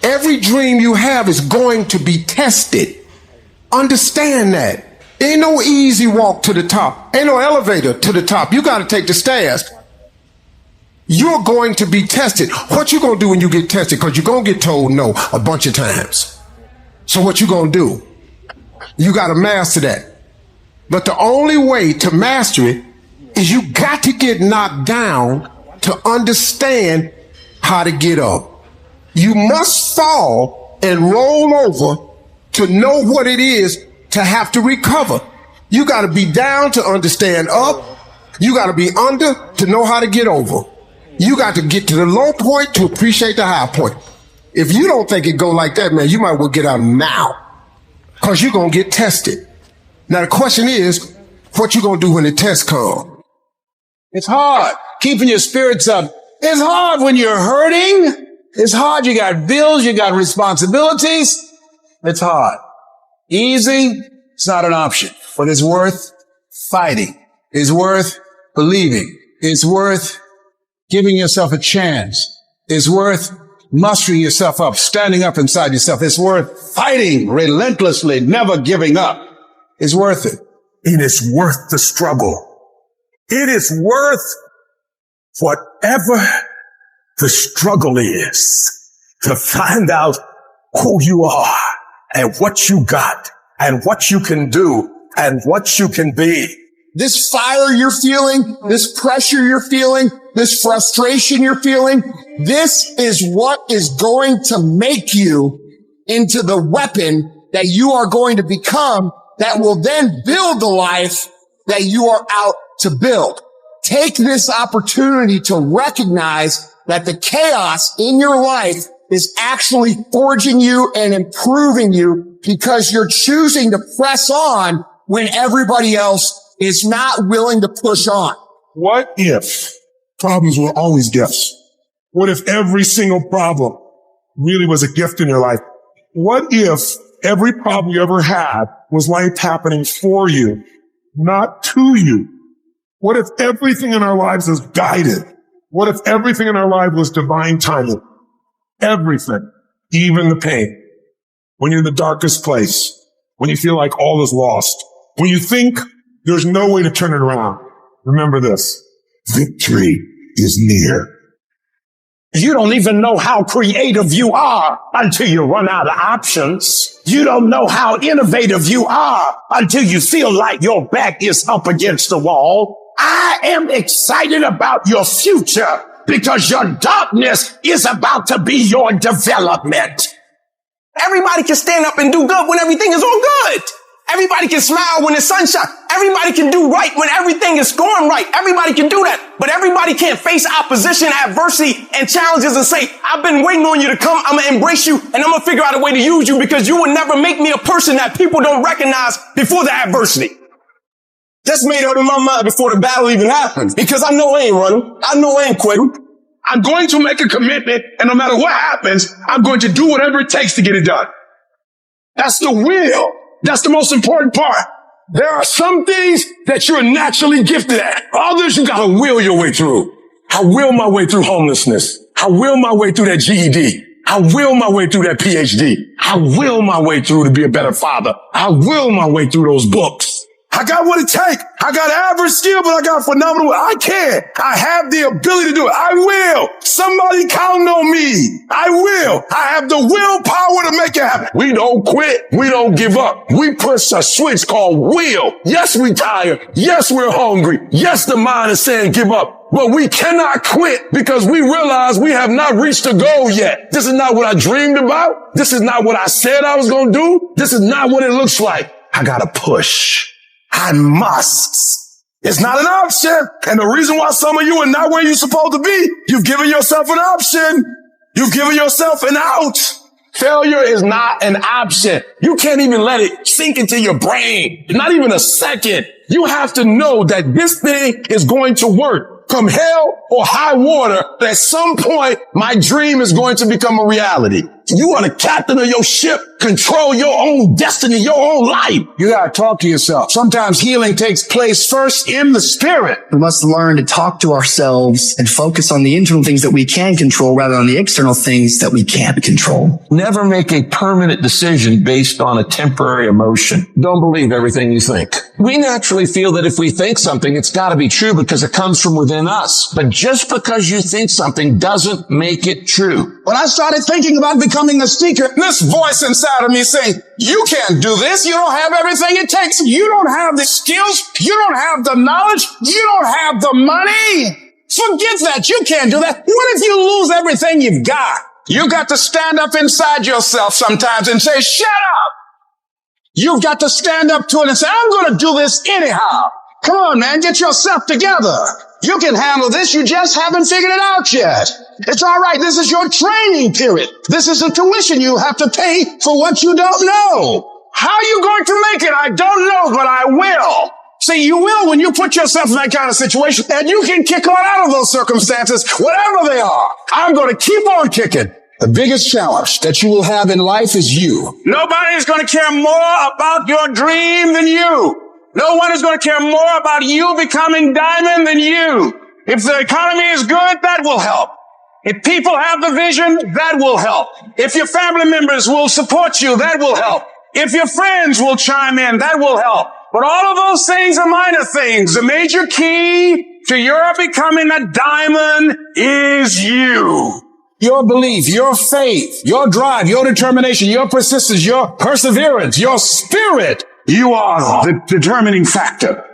Every dream you have is going to be tested. Understand that. Ain't no easy walk to the top. Ain't no elevator to the top. You got to take the stairs. You're going to be tested. What you going to do when you get tested? Because you're going to get told no a bunch of times. So what you going to do? You got to master that. But the only way to master it is you got to get knocked down to understand how to get up. You must fall and roll over to know what it is to have to recover. You got to be down to understand up. You got to be under to know how to get over. You got to get to the low point to appreciate the high point. If you don't think it go like that, man, you might well get out now, because you're going to get tested. Now, the question is, what you going to do when the test comes? It's hard keeping your spirits up. It's hard when you're hurting. It's hard. You got bills. You got responsibilities. It's hard. Easy. It's not an option, but it's worth fighting. It's worth believing. It's worth giving yourself a chance. It's worth mustering yourself up, standing up inside yourself. It's worth fighting relentlessly, never giving up. It's worth it. It is worth the struggle. It is worth whatever the struggle is to find out who you are and what you got and what you can do and what you can be. This fire you're feeling, this pressure you're feeling, this frustration you're feeling, this is what is going to make you into the weapon that you are going to become, that will then build the life that you are out to build. Take this opportunity to recognize that the chaos in your life is actually forging you and improving you, because you're choosing to press on when everybody else is not willing to push on. What if problems were always gifts? What if every single problem really was a gift in your life? What if every problem you ever had was life happening for you, not to you? What if everything in our lives is guided? What if everything in our life was divine timing? Everything, even the pain. When you're in the darkest place, when you feel like all is lost, when you think there's no way to turn it around, remember this: victory is near. You don't even know how creative you are until you run out of options. You don't know how innovative you are until you feel like your back is up against the wall. I am excited about your future because your darkness is about to be your development. Everybody can stand up and do good when everything is all good. Everybody can smile when the sun shines. Everybody can do right when everything is going right. Everybody can do that. But everybody can't face opposition, adversity, and challenges and say, I've been waiting on you to come. I'm going to embrace you, and I'm going to figure out a way to use you, because you will never make me a person that people don't recognize before the adversity. That's made up in my mind before the battle even happens, because I know I ain't running. I know I ain't quitting. I'm going to make a commitment, and no matter what happens, I'm going to do whatever it takes to get it done. That's the will. That's the most important part. There are some things that you're naturally gifted at. Others you gotta will your way through. I will my way through homelessness. I will my way through that GED. I will my way through that PhD. I will my way through to be a better father. I will my way through those books. I got what it takes. I got average skill, but I got phenomenal. I can. I have the ability to do it. I will. Somebody count on me. I will. I have the willpower to make it happen. We don't quit. We don't give up. We push a switch called will. Yes, we tired. Yes, we're hungry. Yes, the mind is saying give up. But we cannot quit because we realize we have not reached the goal yet. This is not what I dreamed about. This is not what I said I was going to do. This is not what it looks like. I got to push. I must. It's not an option. And the reason why some of you are not where you're supposed to be, you've given yourself an option. You've given yourself an out. Failure is not an option. You can't even let it sink into your brain. Not even a second. You have to know that this thing is going to work. Come hell or high water, at some point, my dream is going to become a reality. You are the captain of your ship. Control your own destiny, your own life. You gotta talk to yourself. Sometimes healing takes place first in the spirit. We must learn to talk to ourselves and focus on the internal things that we can control rather than the external things that we can't control. Never make a permanent decision based on a temporary emotion. Don't believe everything you think. We naturally feel that if we think something, it's got to be true because it comes from within us. But just because you think something doesn't make it true. When I started thinking about becoming a speaker, this voice inside of me saying, you can't do this. You don't have everything it takes. You don't have the skills. You don't have the knowledge. You don't have the money. Forget that. You can't do that. What if you lose everything you've got? You got to stand up inside yourself sometimes and say, shut up. You've got to stand up to it and say, I'm going to do this anyhow. Come on, man. Get yourself together. You can handle this. You just haven't figured it out yet. It's all right. This is your training period. This is a tuition you have to pay for what you don't know. How are you going to make it? I don't know, but I will. See, you will when you put yourself in that kind of situation, and you can kick on out of those circumstances, whatever they are. I'm going to keep on kicking. The biggest challenge that you will have in life is you. Nobody is going to care more about your dream than you. No one is going to care more about you becoming diamond than you. If the economy is good, that will help. If people have the vision, that will help. If your family members will support you, that will help. If your friends will chime in, that will help. But all of those things are minor things. The major key to your becoming a diamond is you. Your belief, your faith, your drive, your determination, your persistence, your perseverance, your spirit. You are the determining factor.